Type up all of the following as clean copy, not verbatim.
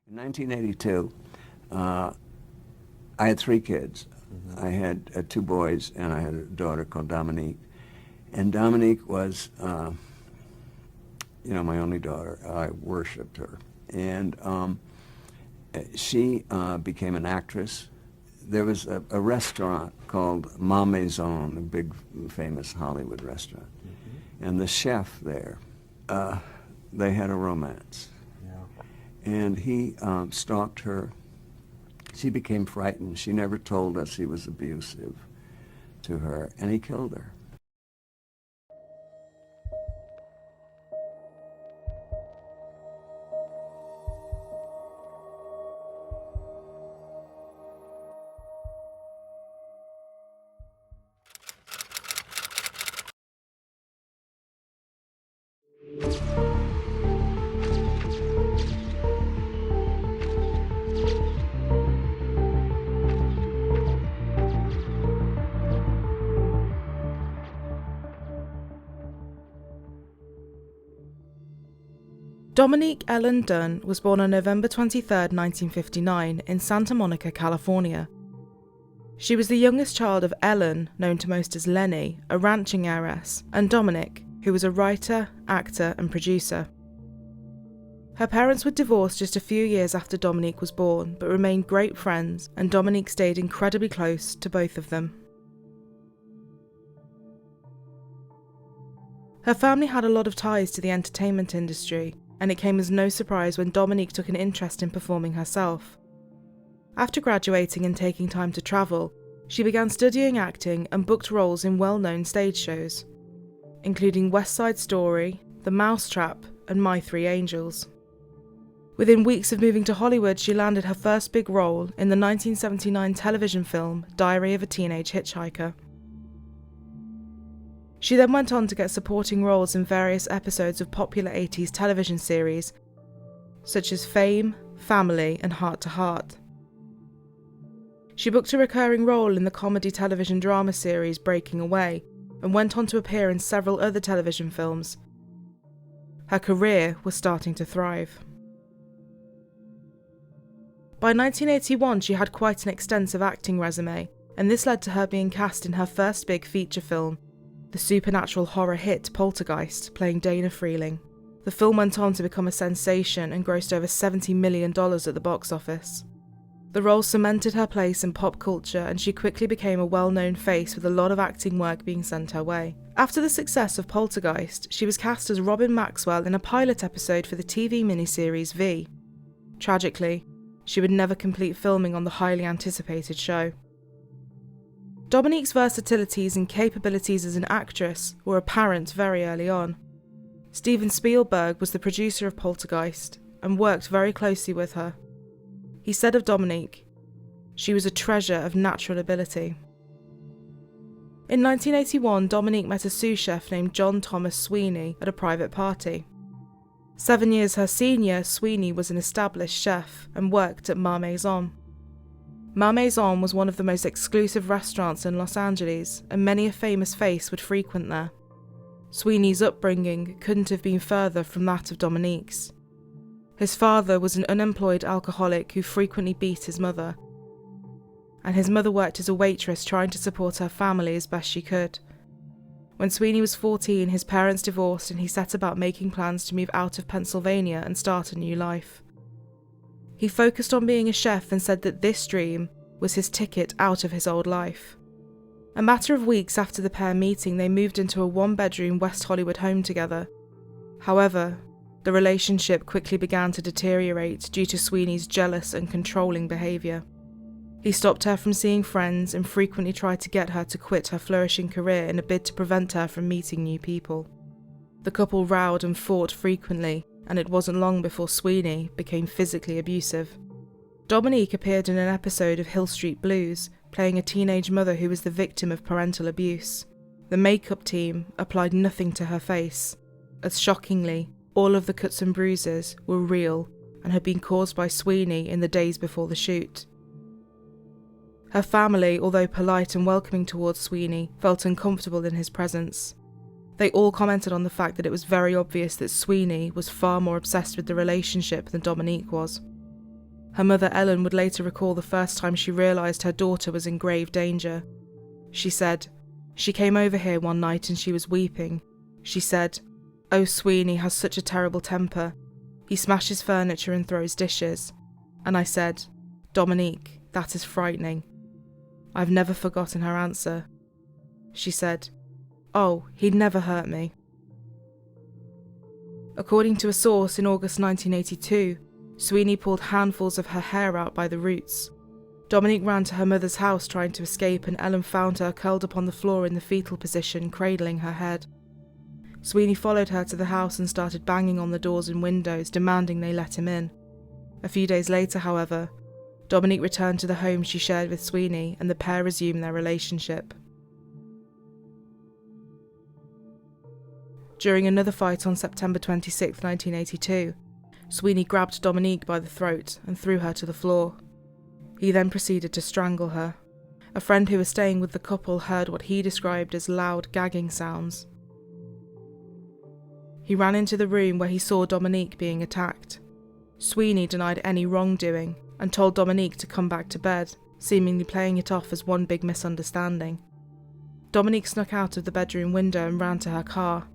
In 1982, I had 3 kids. I had 2 boys, and I had a daughter called Dominique. And Dominique was, my only daughter. I worshipped her. And she became an actress. There was a restaurant called Ma Maison, a big, famous Hollywood restaurant. And the chef there, they had a romance. And he stalked her. She became frightened. She never told us he was abusive to her, and he killed her. Dominique Ellen Dunne was born on November 23, 1959, in Santa Monica, California. She was the youngest child of Ellen, known to most as Lenny, a ranching heiress, and Dominic, who was a writer, actor, and producer. Her parents were divorced just a few years after Dominique was born, but remained great friends, and Dominique stayed incredibly close to both of them. Her family had a lot of ties to the entertainment industry, and it came as no surprise when Dominique took an interest in performing herself. After graduating and taking time to travel, she began studying acting and booked roles in well-known stage shows, including West Side Story, The Mousetrap, and My 3 Angels. Within weeks of moving to Hollywood, she landed her first big role in the 1979 television film Diary of a Teenage Hitchhiker. She then went on to get supporting roles in various episodes of popular 80s television series, such as Fame, Family, and Heart to Heart. She booked a recurring role in the comedy television drama series Breaking Away, and went on to appear in several other television films. Her career was starting to thrive. By 1981, she had quite an extensive acting resume, and this led to her being cast in her first big feature film, the supernatural horror hit Poltergeist, playing Dana Freeling. The film went on to become a sensation and grossed over $70 million at the box office. The role cemented her place in pop culture, and she quickly became a well-known face with a lot of acting work being sent her way. After the success of Poltergeist, she was cast as Robin Maxwell in a pilot episode for the TV miniseries V. Tragically, she would never complete filming on the highly anticipated show. Dominique's versatilities and capabilities as an actress were apparent very early on. Steven Spielberg was the producer of Poltergeist and worked very closely with her. He said of Dominique, "She was a treasure of natural ability." In 1981, Dominique met a sous chef named John Thomas Sweeney at a private party. 7 years her senior, Sweeney was an established chef and worked at Ma Maison. Ma Maison was one of the most exclusive restaurants in Los Angeles, and many a famous face would frequent there. Sweeney's upbringing couldn't have been further from that of Dominique's. His father was an unemployed alcoholic who frequently beat his mother, and his mother worked as a waitress trying to support her family as best she could. When Sweeney was 14, his parents divorced, and he set about making plans to move out of Pennsylvania and start a new life. He focused on being a chef and said that this dream was his ticket out of his old life. A matter of weeks after the pair meeting, they moved into a 1-bedroom West Hollywood home together. However, the relationship quickly began to deteriorate due to Sweeney's jealous and controlling behaviour. He stopped her from seeing friends and frequently tried to get her to quit her flourishing career in a bid to prevent her from meeting new people. The couple rowed and fought frequently, and it wasn't long before Sweeney became physically abusive. Dominique appeared in an episode of Hill Street Blues, playing a teenage mother who was the victim of parental abuse. The makeup team applied nothing to her face, as shockingly, all of the cuts and bruises were real and had been caused by Sweeney in the days before the shoot. Her family, although polite and welcoming towards Sweeney, felt uncomfortable in his presence. They all commented on the fact that it was very obvious that Sweeney was far more obsessed with the relationship than Dominique was. Her mother Ellen would later recall the first time she realised her daughter was in grave danger. She said, "She came over here one night and she was weeping. She said, 'Oh, Sweeney has such a terrible temper. He smashes furniture and throws dishes.' And I said, 'Dominique, that is frightening.' I've never forgotten her answer. She said, 'Oh, he'd never hurt me.'" According to a source, in August 1982, Sweeney pulled handfuls of her hair out by the roots. Dominique ran to her mother's house trying to escape, and Ellen found her curled up on the floor in the fetal position, cradling her head. Sweeney followed her to the house and started banging on the doors and windows, demanding they let him in. A few days later, however, Dominique returned to the home she shared with Sweeney, and the pair resumed their relationship. During another fight on September 26, 1982, Sweeney grabbed Dominique by the throat and threw her to the floor. He then proceeded to strangle her. A friend who was staying with the couple heard what he described as loud gagging sounds. He ran into the room where he saw Dominique being attacked. Sweeney denied any wrongdoing and told Dominique to come back to bed, seemingly playing it off as one big misunderstanding. Dominique snuck out of the bedroom window and ran to her car.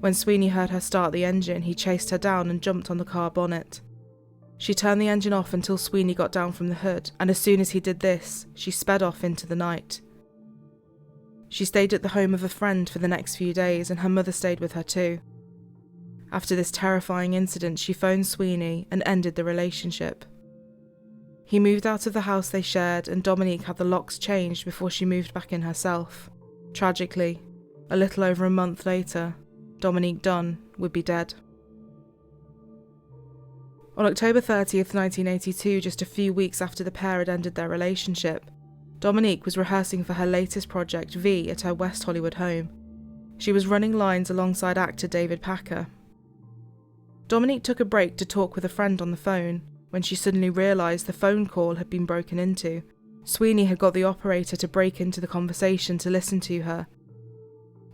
When Sweeney heard her start the engine, he chased her down and jumped on the car bonnet. She turned the engine off until Sweeney got down from the hood, and as soon as he did this, she sped off into the night. She stayed at the home of a friend for the next few days, and her mother stayed with her too. After this terrifying incident, she phoned Sweeney and ended the relationship. He moved out of the house they shared, and Dominique had the locks changed before she moved back in herself. Tragically, a little over a month later, Dominique Dunne would be dead. On October 30th, 1982, just a few weeks after the pair had ended their relationship, Dominique was rehearsing for her latest project, V, at her West Hollywood home. She was running lines alongside actor David Packer. Dominique took a break to talk with a friend on the phone when she suddenly realised the phone call had been broken into. Sweeney had got the operator to break into the conversation to listen to her,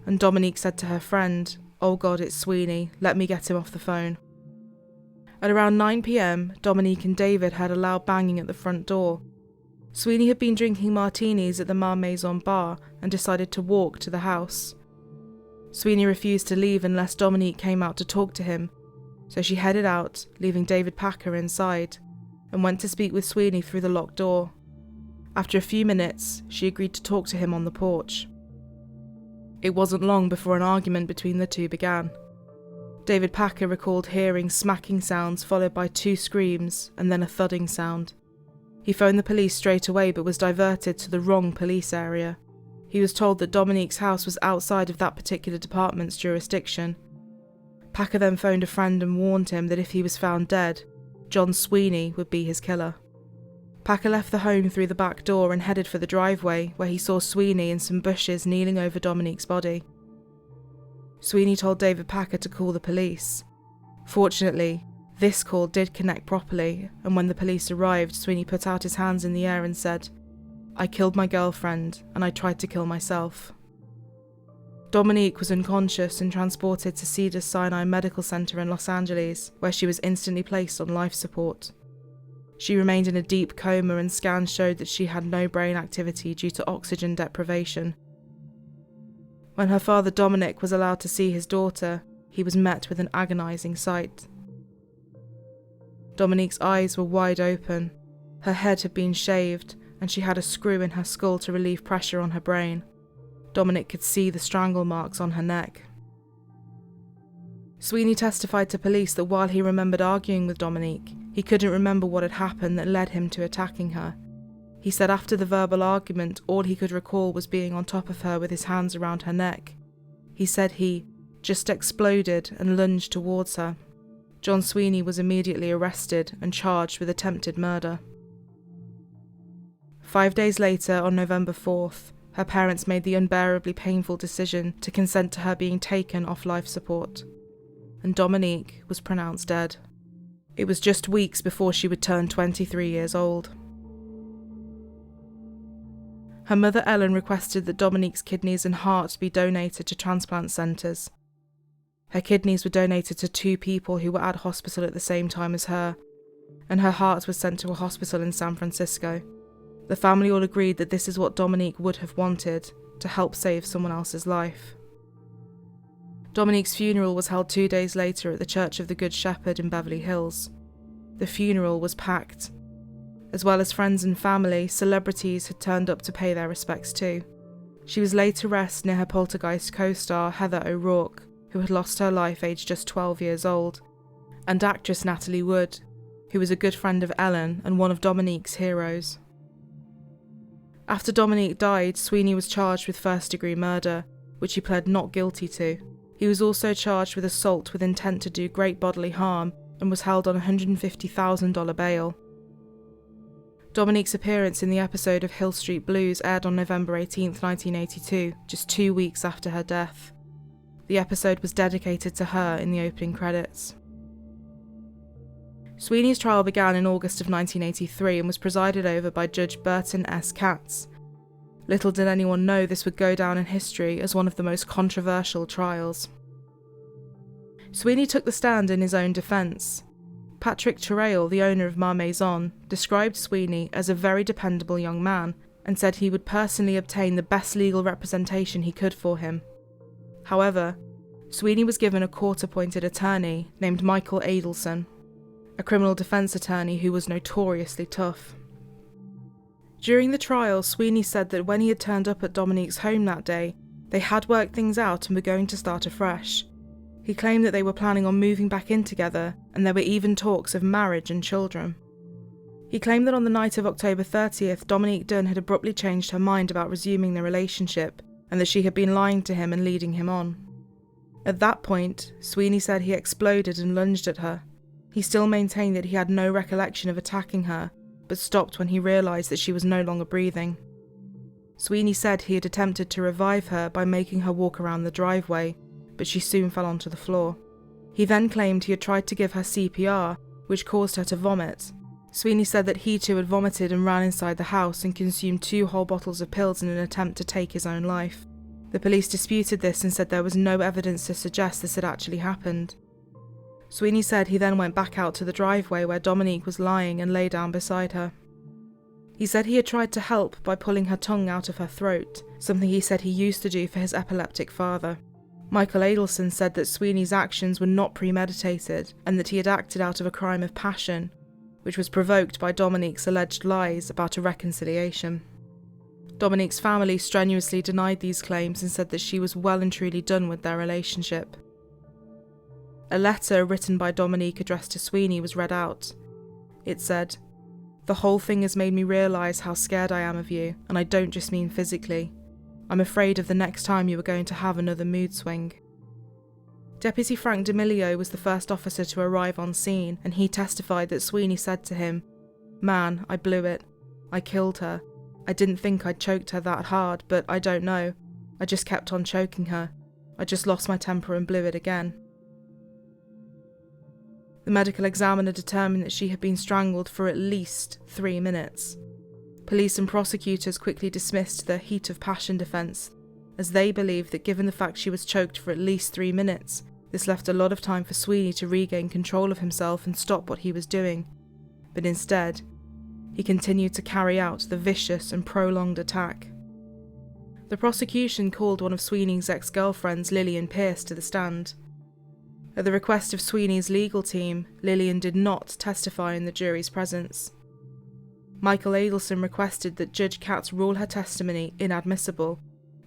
and Dominique said to her friend, "Oh God, it's Sweeney, let me get him off the phone." At around 9 p.m, Dominique and David heard a loud banging at the front door. Sweeney had been drinking martinis at the Mar Maison bar and decided to walk to the house. Sweeney refused to leave unless Dominique came out to talk to him, so she headed out, leaving David Packer inside, and went to speak with Sweeney through the locked door. After a few minutes, she agreed to talk to him on the porch. It wasn't long before an argument between the two began. David Packer recalled hearing smacking sounds followed by 2 screams and then a thudding sound. He phoned the police straight away but was diverted to the wrong police area. He was told that Dominique's house was outside of that particular department's jurisdiction. Packer then phoned a friend and warned him that if he was found dead, John Sweeney would be his killer. Packer left the home through the back door and headed for the driveway, where he saw Sweeney in some bushes kneeling over Dominique's body. Sweeney told David Packer to call the police. Fortunately, this call did connect properly, and when the police arrived, Sweeney put out his hands in the air and said, "I killed my girlfriend, and I tried to kill myself." Dominique was unconscious and transported to Cedars-Sinai Medical Center in Los Angeles, where she was instantly placed on life support. She remained in a deep coma, and scans showed that she had no brain activity due to oxygen deprivation. When her father Dominic was allowed to see his daughter, he was met with an agonizing sight. Dominique's eyes were wide open, her head had been shaved, and she had a screw in her skull to relieve pressure on her brain. Dominic could see the strangle marks on her neck. Sweeney testified to police that while he remembered arguing with Dominique, he couldn't remember what had happened that led him to attacking her. He said after the verbal argument, all he could recall was being on top of her with his hands around her neck. He said he just exploded and lunged towards her. John Sweeney was immediately arrested and charged with attempted murder. 5 days later, on November 4th, her parents made the unbearably painful decision to consent to her being taken off life support, and Dominique was pronounced dead. It was just weeks before she would turn 23 years old. Her mother Ellen requested that Dominique's kidneys and heart be donated to transplant centres. Her kidneys were donated to 2 people who were at hospital at the same time as her, and her heart was sent to a hospital in San Francisco. The family all agreed that this is what Dominique would have wanted, to help save someone else's life. Dominique's funeral was held 2 days later at the Church of the Good Shepherd in Beverly Hills. The funeral was packed. As well as friends and family, celebrities had turned up to pay their respects too. She was laid to rest near her Poltergeist co-star Heather O'Rourke, who had lost her life aged just 12 years old, and actress Natalie Wood, who was a good friend of Ellen and one of Dominique's heroes. After Dominique died, Sweeney was charged with first-degree murder, which he pled not guilty to. He was also charged with assault with intent to do great bodily harm and was held on a $150,000 bail. Dominique's appearance in the episode of Hill Street Blues aired on November 18, 1982, just 2 weeks after her death. The episode was dedicated to her in the opening credits. Sweeney's trial began in August of 1983 and was presided over by Judge Burton S. Katz. Little did anyone know this would go down in history as one of the most controversial trials. Sweeney took the stand in his own defence. Patrick Terrell, the owner of Ma Maison, described Sweeney as a very dependable young man and said he would personally obtain the best legal representation he could for him. However, Sweeney was given a court-appointed attorney named Michael Adelson, a criminal defence attorney who was notoriously tough. During the trial, Sweeney said that when he had turned up at Dominique's home that day, they had worked things out and were going to start afresh. He claimed that they were planning on moving back in together, and there were even talks of marriage and children. He claimed that on the night of October 30th, Dominique Dunne had abruptly changed her mind about resuming the relationship, and that she had been lying to him and leading him on. At that point, Sweeney said he exploded and lunged at her. He still maintained that he had no recollection of attacking her, but stopped when he realised that she was no longer breathing. Sweeney said he had attempted to revive her by making her walk around the driveway, but she soon fell onto the floor. He then claimed he had tried to give her CPR, which caused her to vomit. Sweeney said that he too had vomited and ran inside the house and consumed 2 whole bottles of pills in an attempt to take his own life. The police disputed this and said there was no evidence to suggest this had actually happened. Sweeney said he then went back out to the driveway where Dominique was lying and lay down beside her. He said he had tried to help by pulling her tongue out of her throat, something he said he used to do for his epileptic father. Michael Adelson said that Sweeney's actions were not premeditated and that he had acted out of a crime of passion, which was provoked by Dominique's alleged lies about a reconciliation. Dominique's family strenuously denied these claims and said that she was well and truly done with their relationship. A letter written by Dominique addressed to Sweeney was read out. It said, "The whole thing has made me realise how scared I am of you, and I don't just mean physically. I'm afraid of the next time you are going to have another mood swing." Deputy Frank D'Amelio was the first officer to arrive on scene, and he testified that Sweeney said to him, "Man, I blew it. I killed her. I didn't think I'd choked her that hard, but I don't know. I just kept on choking her. I just lost my temper and blew it again." The medical examiner determined that she had been strangled for at least 3 minutes. Police and prosecutors quickly dismissed the heat of passion defence, as they believed that given the fact she was choked for at least 3 minutes, this left a lot of time for Sweeney to regain control of himself and stop what he was doing. But instead, he continued to carry out the vicious and prolonged attack. The prosecution called one of Sweeney's ex-girlfriends, Lillian Pierce, to the stand. At the request of Sweeney's legal team, Lillian did not testify in the jury's presence. Michael Adelson requested that Judge Katz rule her testimony inadmissible,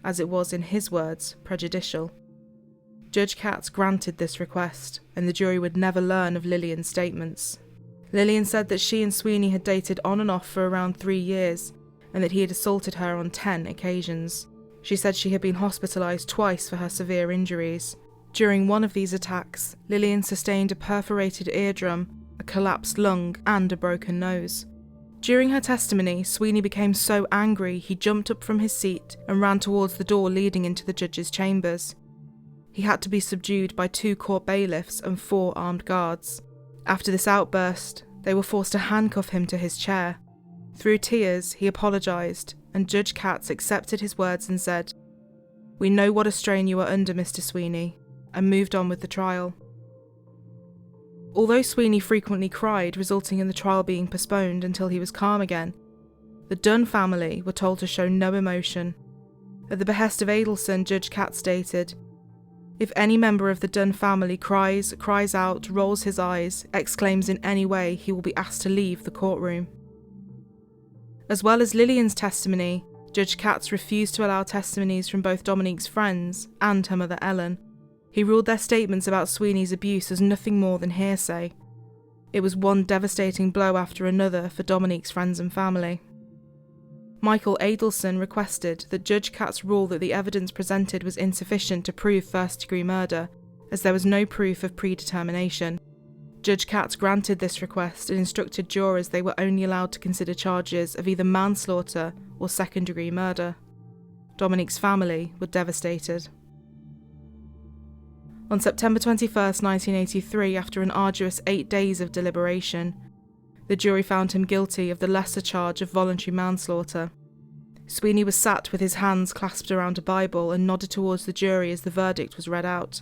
as it was, in his words, prejudicial. Judge Katz granted this request, and the jury would never learn of Lillian's statements. Lillian said that she and Sweeney had dated on and off for around 3 years, and that he had assaulted her on 10 occasions. She said she had been hospitalised twice for her severe injuries. During one of these attacks, Lillian sustained a perforated eardrum, a collapsed lung, and a broken nose. During her testimony, Sweeney became so angry he jumped up from his seat and ran towards the door leading into the judge's chambers. He had to be subdued by 2 court bailiffs and 4 armed guards. After this outburst, they were forced to handcuff him to his chair. Through tears, he apologised, and Judge Katz accepted his words and said, "We know what a strain you are under, Mr. Sweeney," and moved on with the trial. Although Sweeney frequently cried, resulting in the trial being postponed until he was calm again, the Dunne family were told to show no emotion. At the behest of Adelson, Judge Katz stated, "If any member of the Dunne family cries out, rolls his eyes, exclaims in any way, he will be asked to leave the courtroom." As well as Lillian's testimony, Judge Katz refused to allow testimonies from both Dominique's friends and her mother Ellen. He ruled their statements about Sweeney's abuse as nothing more than hearsay. It was one devastating blow after another for Dominique's friends and family. Michael Adelson requested that Judge Katz rule that the evidence presented was insufficient to prove first-degree murder, as there was no proof of predetermination. Judge Katz granted this request and instructed jurors they were only allowed to consider charges of either manslaughter or second-degree murder. Dominique's family were devastated. On September 21, 1983, after an arduous 8 days of deliberation, the jury found him guilty of the lesser charge of voluntary manslaughter. Sweeney was sat with his hands clasped around a Bible and nodded towards the jury as the verdict was read out.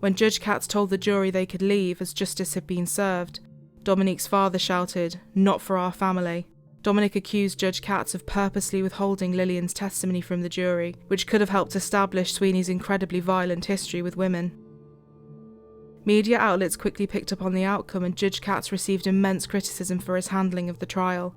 When Judge Katz told the jury they could leave as justice had been served, Dominique's father shouted, "Not for our family." Dominique accused Judge Katz of purposely withholding Lillian's testimony from the jury, which could have helped establish Sweeney's incredibly violent history with women. Media outlets quickly picked up on the outcome, and Judge Katz received immense criticism for his handling of the trial.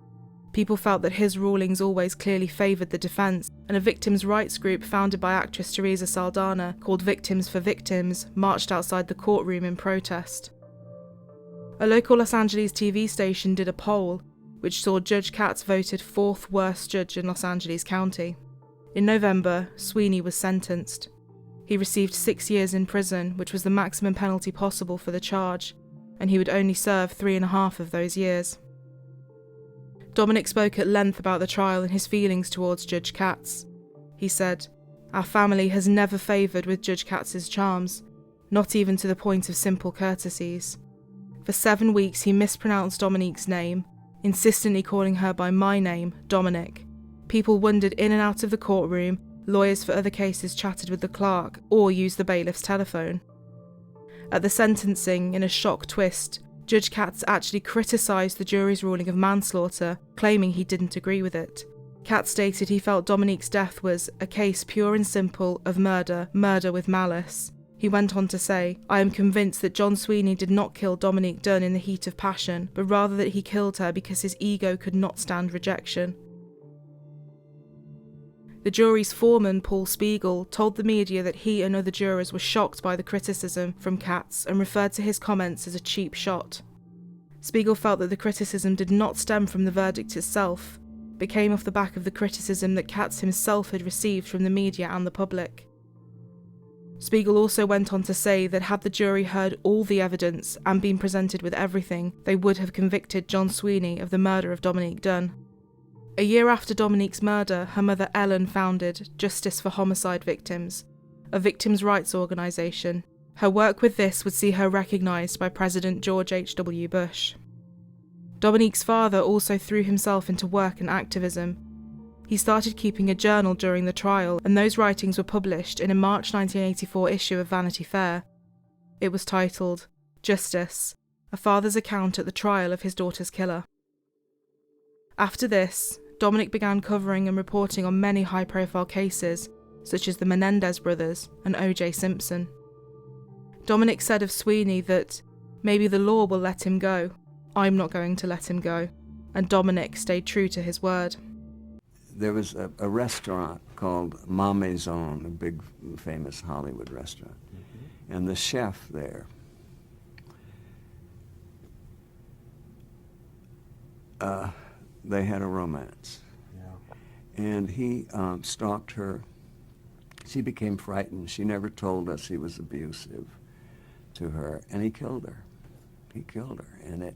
People felt that his rulings always clearly favoured the defence, and a victims' rights group founded by actress Teresa Saldana, called Victims for Victims, marched outside the courtroom in protest. A local Los Angeles TV station did a poll, which saw Judge Katz voted 4th worst judge in Los Angeles County. In November, Sweeney was sentenced. He received 6 years in prison, which was the maximum penalty possible for the charge, and he would only serve 3.5 of those years. Dominique spoke at length about the trial and his feelings towards Judge Katz. He said, "Our family has never favoured with Judge Katz's charms, not even to the point of simple courtesies. For 7 weeks he mispronounced Dominique's name, insistently calling her by my name, Dominique. People wandered in and out of the courtroom, lawyers for other cases chatted with the clerk or used the bailiff's telephone." At the sentencing, in a shock twist, Judge Katz actually criticised the jury's ruling of manslaughter, claiming he didn't agree with it. Katz stated he felt Dominique's death was a case pure and simple of murder with malice. He went on to say, "I am convinced that John Sweeney did not kill Dominique Dunne in the heat of passion, but rather that he killed her because his ego could not stand rejection." The jury's foreman, Paul Spiegel, told the media that he and other jurors were shocked by the criticism from Katz and referred to his comments as a cheap shot. Spiegel felt that the criticism did not stem from the verdict itself, but came off the back of the criticism that Katz himself had received from the media and the public. Spiegel also went on to say that had the jury heard all the evidence and been presented with everything, they would have convicted John Sweeney of the murder of Dominique Dunne. A year after Dominique's murder, her mother Ellen founded Justice for Homicide Victims, a victims' rights organisation. Her work with this would see her recognised by President George H.W. Bush. Dominique's father also threw himself into work and activism. He started keeping a journal during the trial, and those writings were published in a March 1984 issue of Vanity Fair. It was titled, "Justice, a Father's Account at the Trial of His Daughter's Killer." After this, Dominique began covering and reporting on many high-profile cases, such as the Menendez brothers and O.J. Simpson. Dominique said of Sweeney that, "Maybe the law will let him go. I'm not going to let him go." And Dominique stayed true to his word. There was a restaurant called Ma Maison, a big famous Hollywood restaurant. Mm-hmm. And the chef there, they had a romance. Yeah. And he stalked her. She became frightened. She never told us he was abusive to her, and he killed her. He killed her, and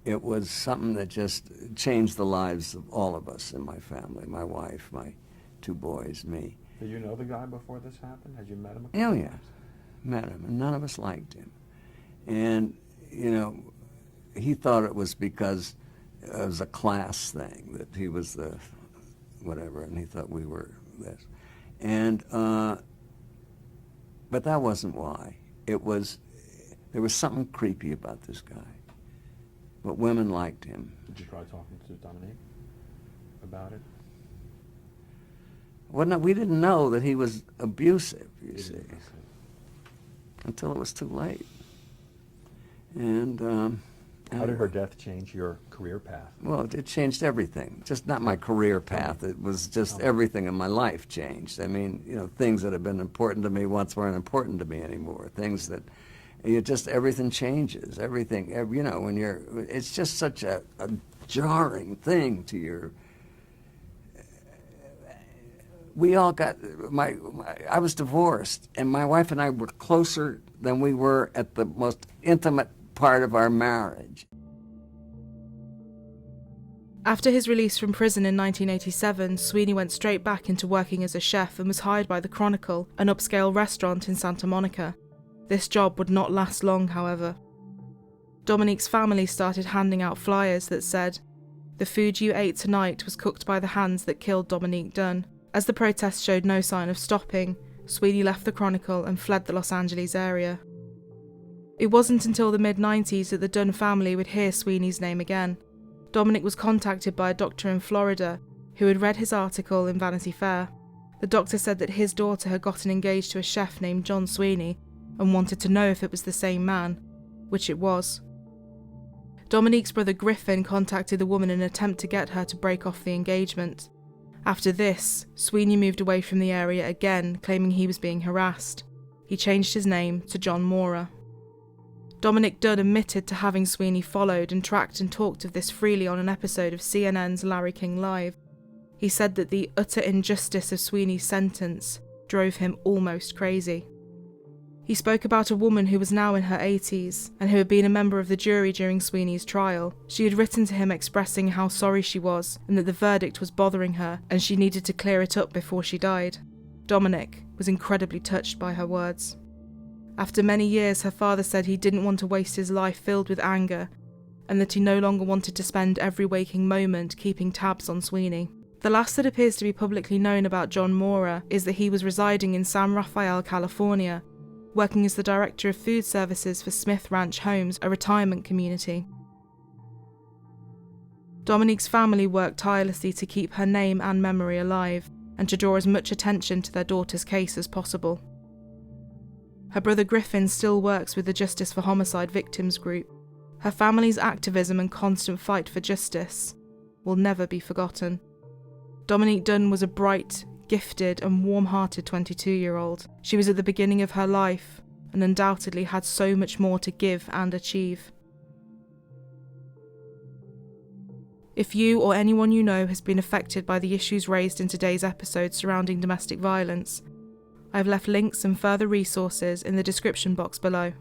it was something that just changed the lives of all of us in my family, my wife, my 2 boys, me. Did you know the guy before this happened? Had you met him? Oh, yeah. Met him, and none of us liked him. And, you know, he thought it was because it was a class thing, that he was the whatever, and he thought we were this. And, but that wasn't why. It was There was something creepy about this guy. But women liked him. Did you try talking to Dominique about it? Well, no, we didn't know that he was abusive, you You see, didn't, okay. until it was too late. And How did her death change your career path? well, it changed everything. Just not my career path. It was just everything in my life changed. I mean, you know, things that have been important to me once weren't important to me anymore. Things that, everything changes. Everything, you know, when it's just such a jarring thing to your. We all got, I was divorced, and my wife and I were closer than we were at the most intimate part of our marriage. After his release from prison in 1987, Sweeney went straight back into working as a chef and was hired by the Chronicle, an upscale restaurant in Santa Monica. This job would not last long, however. Dominique's family started handing out flyers that said, "The food you ate tonight was cooked by the hands that killed Dominique Dunne." As the protests showed no sign of stopping, Sweeney left the Chronicle and fled the Los Angeles area. It wasn't until the mid-90s that the Dunne family would hear Sweeney's name again. Dominique was contacted by a doctor in Florida who had read his article in Vanity Fair. The doctor said that his daughter had gotten engaged to a chef named John Sweeney and wanted to know if it was the same man, which it was. Dominique's brother Griffin contacted the woman in an attempt to get her to break off the engagement. After this, Sweeney moved away from the area again, claiming he was being harassed. He changed his name to John Mora. Dominique Dunne admitted to having Sweeney followed and tracked and talked of this freely on an episode of CNN's Larry King Live. He said that the utter injustice of Sweeney's sentence drove him almost crazy. He spoke about a woman who was now in her 80s and who had been a member of the jury during Sweeney's trial. She had written to him expressing how sorry she was and that the verdict was bothering her and she needed to clear it up before she died. Dominique was incredibly touched by her words. After many years, her father said he didn't want to waste his life filled with anger and that he no longer wanted to spend every waking moment keeping tabs on Sweeney. The last that appears to be publicly known about John Mora is that he was residing in San Rafael, California, working as the director of food services for Smith Ranch Homes, a retirement community. Dominique's family worked tirelessly to keep her name and memory alive and to draw as much attention to their daughter's case as possible. Her brother Griffin still works with the Justice for Homicide Victims group. Her family's activism and constant fight for justice will never be forgotten. Dominique Dunne was a bright, gifted and warm-hearted 22-year-old. She was at the beginning of her life and undoubtedly had so much more to give and achieve. If you or anyone you know has been affected by the issues raised in today's episode surrounding domestic violence, I have left links and further resources in the description box below.